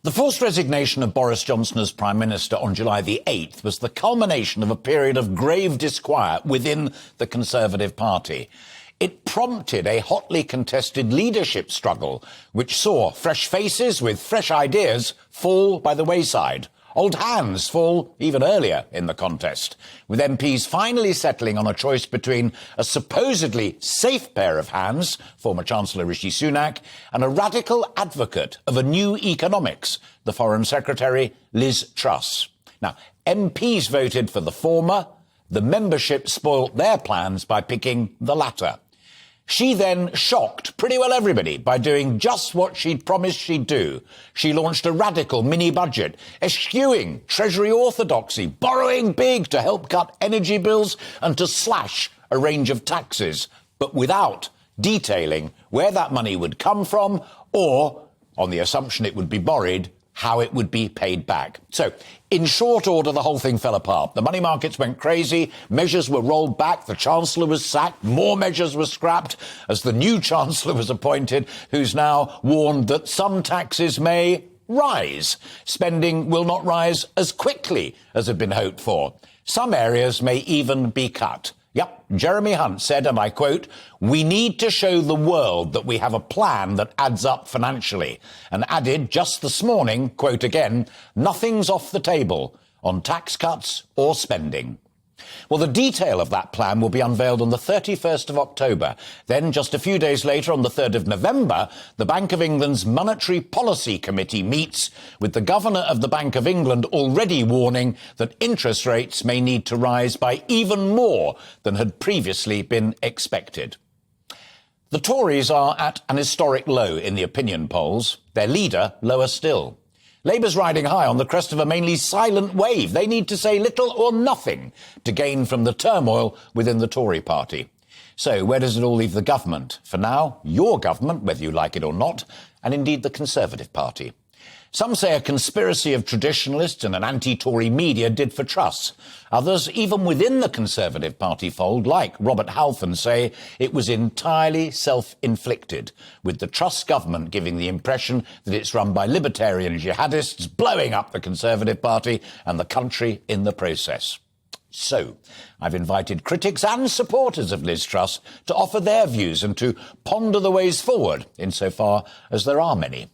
The forced resignation of Boris Johnson as Prime Minister on July the 8th was the culmination of a period of grave disquiet within the Conservative Party. It prompted a hotly contested leadership struggle, which saw fresh faces with fresh ideas fall by the wayside. Old hands fall even earlier in the contest, with MPs finally settling on a choice between a supposedly safe pair of hands, former Chancellor Rishi Sunak, and a radical advocate of a new economics, the Foreign Secretary Liz Truss. Now, MPs voted for the former. The membership spoilt their plans by picking the latter. She then shocked pretty well everybody by doing just what she'd promised she'd do. She launched a radical mini-budget, eschewing Treasury orthodoxy, borrowing big to help cut energy bills and to slash a range of taxes, but without detailing where that money would come from or, on the assumption it would be borrowed, how it would be paid back. So, in short order, the whole thing fell apart. The money markets went crazy, measures were rolled back, the Chancellor was sacked, more measures were scrapped as the new Chancellor was appointed, who's now warned that some taxes may rise. Spending will not rise as quickly as had been hoped for. Some areas may even be cut. Yep, Jeremy Hunt said, and I quote, "We need to show the world that we have a plan that adds up financially," and added just this morning, quote again, "Nothing's off the table on tax cuts or spending." Well, the detail of that plan will be unveiled on the 31st of October. Then, just a few days later, on the 3rd of November, the Bank of England's Monetary Policy Committee meets, with the Governor of the Bank of England already warning that interest rates may need to rise by even more than had previously been expected. The Tories are at an historic low in the opinion polls, their leader lower still. Labour's riding high on the crest of a mainly silent wave. They need to say little or nothing to gain from the turmoil within the Tory party. So where does it all leave the government? For now, your government, whether you like it or not, and indeed the Conservative Party. Some say a conspiracy of traditionalists and an anti-Tory media did for Truss. Others, even within the Conservative Party fold, like Robert Halfon, say it was entirely self-inflicted, with the Truss government giving the impression that it's run by libertarian jihadists, blowing up the Conservative Party and the country in the process. So, I've invited critics and supporters of Liz Truss to offer their views and to ponder the ways forward, insofar as there are many.